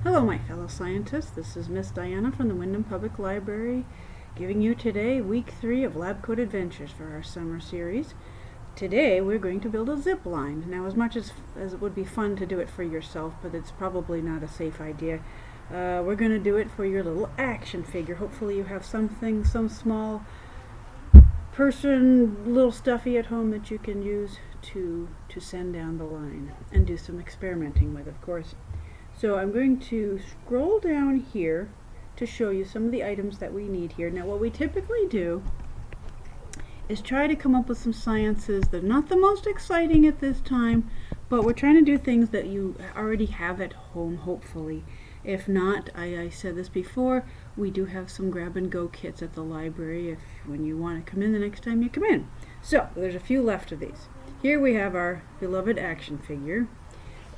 Hello, my fellow scientists. This is Miss Diana from the Windham Public Library, giving you today week 3 of Lab Coat Adventures for our summer series. Today we're going to build a zip line. Now, as much as it would be fun to do it for yourself, but it's probably not a safe idea, we're going to do it for your little action figure. Hopefully you have some small person, little stuffy at home that you can use to send down the line and do some experimenting with, of course. So I'm going to scroll down here to show you some of the items that we need here. Now, what we typically do is try to come up with some sciences that are not the most exciting at this time, but we're trying to do things that you already have at home, hopefully. If not, I said this before, we do have some grab-and-go kits at the library when you want to come in the next time you come in. So, there's a few left of these. Here we have our beloved action figure.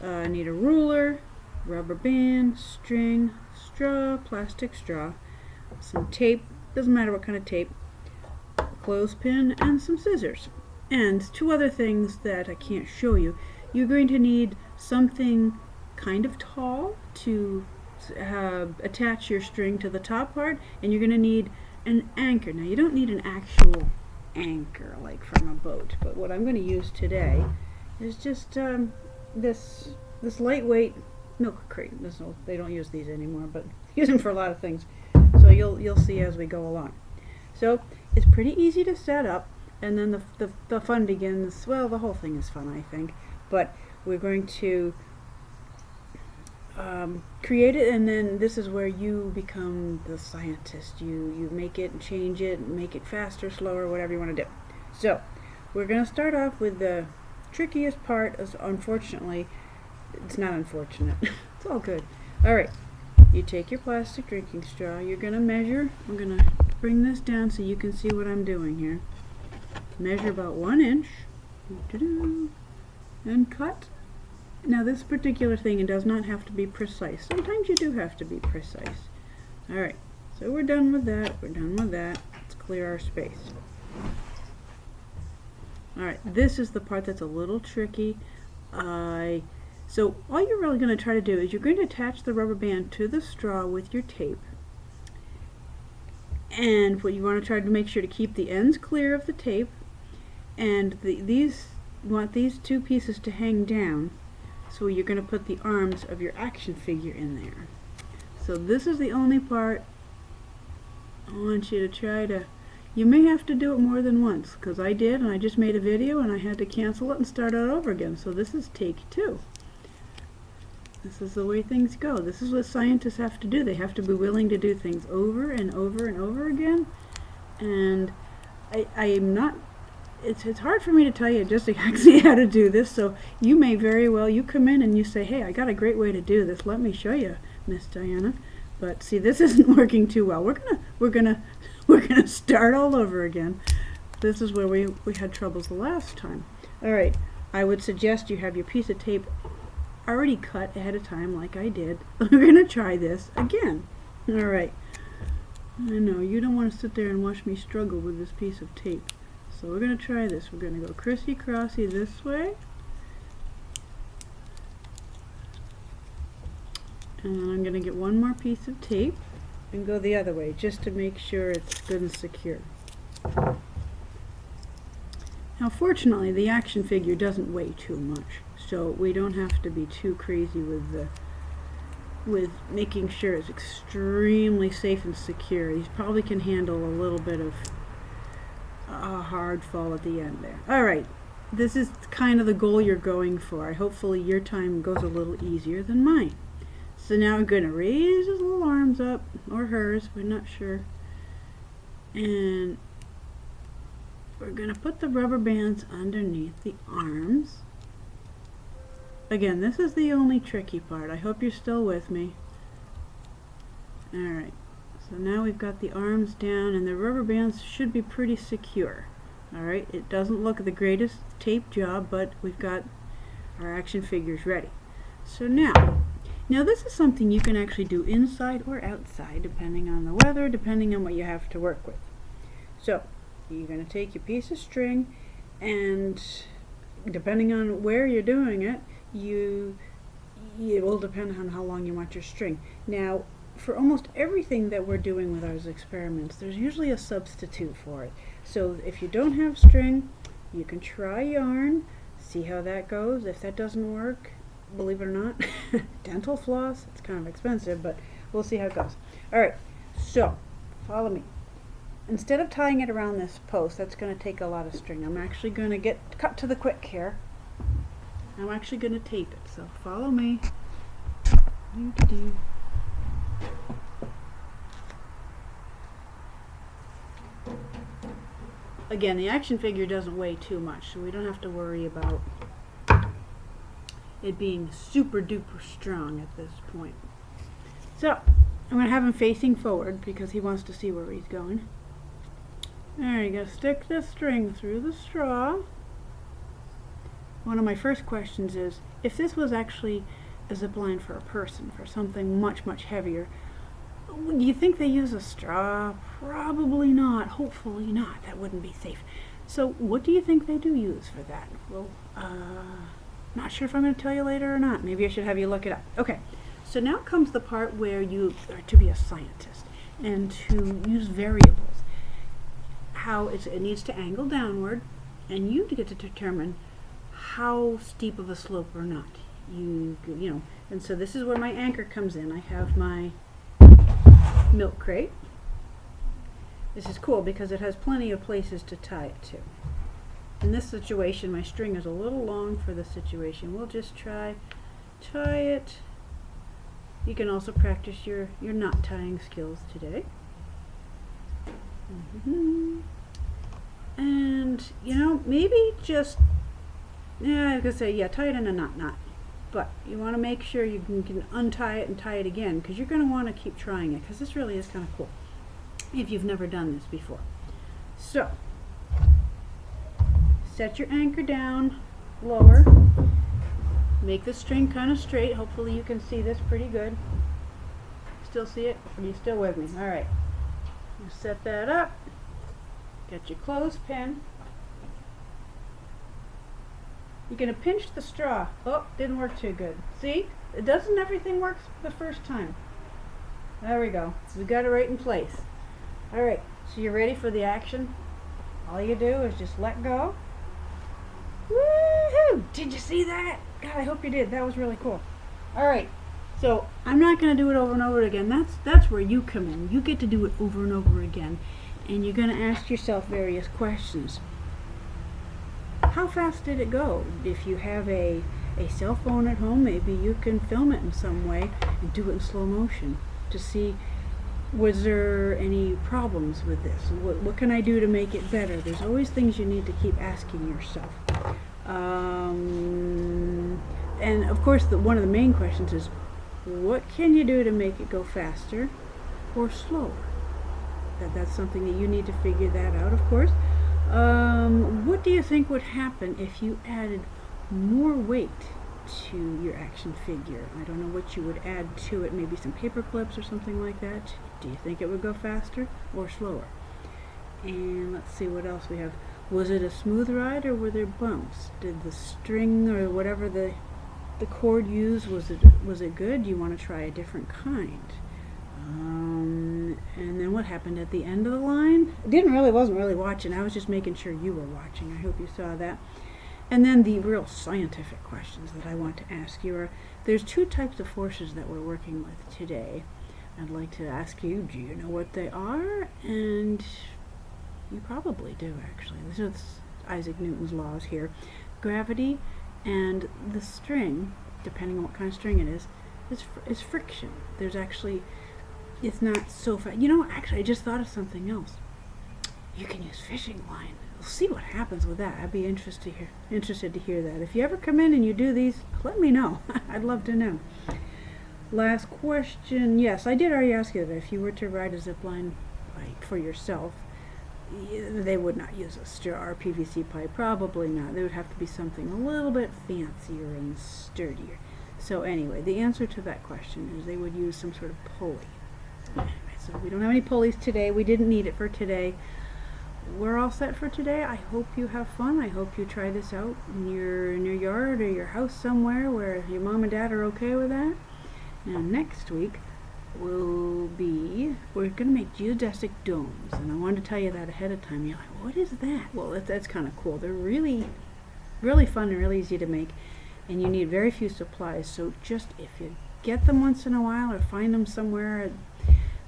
I need a ruler, rubber band, string, straw, plastic straw, some tape, doesn't matter what kind of tape, a clothespin, and some scissors. And two other things that I can't show you. You're going to need something kind of tall to attach your string to the top part, and you're going to need an anchor. Now, you don't need an actual anchor like from a boat, but what I'm going to use today is just this lightweight milk crate. They don't use these anymore, but use them for a lot of things. So you'll see as we go along. So it's pretty easy to set up, and then the fun begins. Well, the whole thing is fun, I think, but we're going to create it, and then this is where you become the scientist. You make it and change it and make it faster, slower, whatever you want to do. So we're going to start off with the trickiest part. Unfortunately, it's not unfortunate. It's all good. Alright, you take your plastic drinking straw. You're going to measure. I'm going to bring this down so you can see what I'm doing here. Measure about 1 inch. And cut. Now, this particular thing, it does not have to be precise. Sometimes you do have to be precise. Alright, so we're done with that. We're done with that. Let's clear our space. Alright, this is the part that's a little tricky. So all you're really going to try to do is you're going to attach the rubber band to the straw with your tape. And what you want to try to make sure to keep the ends clear of the tape. And you want these two pieces to hang down. So you're going to put the arms of your action figure in there. So this is the only part I want you to try to... You may have to do it more than once, because I did, and I just made a video and I had to cancel it and start out over again. So this is take 2. This is the way things go. This is what scientists have to do. They have to be willing to do things over and over and over again. And I am not... It's hard for me to tell you just exactly how to do this, so you may very well, you come in and you say, hey, I got a great way to do this. Let me show you, Miss Diana. But see, this isn't working too well. We're gonna start all over again. This is where we had troubles the last time. Alright, I would suggest you have your piece of tape already cut ahead of time like I did. We're gonna try this again. Alright. I know, you don't want to sit there and watch me struggle with this piece of tape. So we're going to try this. We're going to go crissy-crossy this way. And then I'm going to get one more piece of tape and go the other way just to make sure it's good and secure. Now, fortunately, the action figure doesn't weigh too much, so we don't have to be too crazy with making sure it's extremely safe and secure. He probably can handle a little bit of a hard fall at the end there. Alright, this is kind of the goal you're going for. Hopefully your time goes a little easier than mine. So now I'm going to raise his little arms up, or hers, we're not sure. And we're going to put the rubber bands underneath the arms. Again, this is the only tricky part. I hope you're still with me. Alright. So now we've got the arms down, and the rubber bands should be pretty secure. Alright, it doesn't look the greatest tape job, but we've got our action figures ready. So now this is something you can actually do inside or outside, depending on the weather, depending on what you have to work with. So, you're going to take your piece of string, and depending on where you're doing it, you it will depend on how long you want your string. Now, for almost everything that we're doing with our experiments, there's usually a substitute for it. So if you don't have string, you can try yarn, see how that goes. If that doesn't work, believe it or not, dental floss, it's kind of expensive, but we'll see how it goes. Alright, so follow me. Instead of tying it around this post, that's going to take a lot of string. I'm actually going to cut to the quick here. I'm actually going to tape it, so follow me. Again, the action figure doesn't weigh too much, so we don't have to worry about it being super duper strong at this point. So, I'm going to have him facing forward because he wants to see where he's going. There, you gotta stick this string through the straw. One of my first questions is, if this was actually a zip line for a person, for something much, much heavier, do you think they use a straw? Probably not. Hopefully not. That wouldn't be safe. So what do you think they do use for that? Well, not sure if I'm going to tell you later or not. Maybe I should have you look it up. Okay, so now comes the part where you are to be a scientist and to use variables. How it needs to angle downward, and you get to determine how steep of a slope or not. You know, and so this is where my anchor comes in. I have my milk crate. This is cool because it has plenty of places to tie it to. In this situation, my string is a little long for the situation. We'll just tie it. You can also practice your knot tying skills today. And, you know, maybe just, I was going to say, yeah, tie it in a knot. But you want to make sure you can untie it and tie it again, because you're going to want to keep trying it, because this really is kind of cool if you've never done this before. So, set your anchor down lower. Make the string kind of straight. Hopefully you can see this pretty good. Still see it? Are you still with me? All right. You set that up. Get your clothespin. You're going to pinch the straw. Oh, didn't work too good. See? It doesn't everything work the first time. There we go. We got it right in place. Alright, so you're ready for the action? All you do is just let go. Woohoo! Did you see that? God, I hope you did. That was really cool. Alright, so I'm not going to do it over and over again. That's where you come in. You get to do it over and over again. And you're going to ask yourself various questions. How fast did it go? If you have a cell phone at home, maybe you can film it in some way and do it in slow motion to see, was there any problems with this? What can I do to make it better? There's always things you need to keep asking yourself. And of course, one of the main questions is, what can you do to make it go faster or slower? That's something that you need to figure that out, of course. What do you think would happen if you added more weight to your action figure? I don't know what you would add to it, maybe some paper clips or something like that. Do you think it would go faster or slower? And let's see what else we have. Was it a smooth ride or were there bumps? Did the string or whatever the cord used, was it good? Do you want to try a different kind? And then what happened at the end of the line? Wasn't really watching. I was just making sure you were watching. I hope you saw that. And then the real scientific questions that I want to ask you are, there's two types of forces that we're working with today. I'd like to ask you, do you know what they are? And you probably do, actually. This is Isaac Newton's laws here. Gravity and the string, depending on what kind of string it is friction. There's actually, it's not so fast. You know, actually, I just thought of something else. You can use fishing line. We'll see what happens with that. I'd be interested to hear that. If you ever come in and you do these, let me know. I'd love to know. Last question. Yes, I did already ask you that if you were to ride a zip line for yourself, they would not use a straw or PVC pipe. Probably not. There would have to be something a little bit fancier and sturdier. So anyway, the answer to that question is they would use some sort of pulley. Anyway, so we don't have any pulleys today. We didn't need it for today. we're all set for today. I hope you have fun. I hope you try this out in your yard or your house somewhere where your mom and dad are okay with that. Now next week we're going to make geodesic domes, and I wanted to tell you that ahead of time. You're like, what is that? Well, that's kind of cool. They're really fun and really easy to make, and you need very few supplies. So just if you get them once in a while or find them somewhere,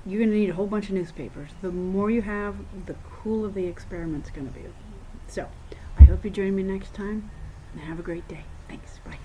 you're going to need a whole bunch of newspapers. The more you have, the cooler the experiment's going to be. So I hope you join me next time, and have a great day. Thanks. Bye.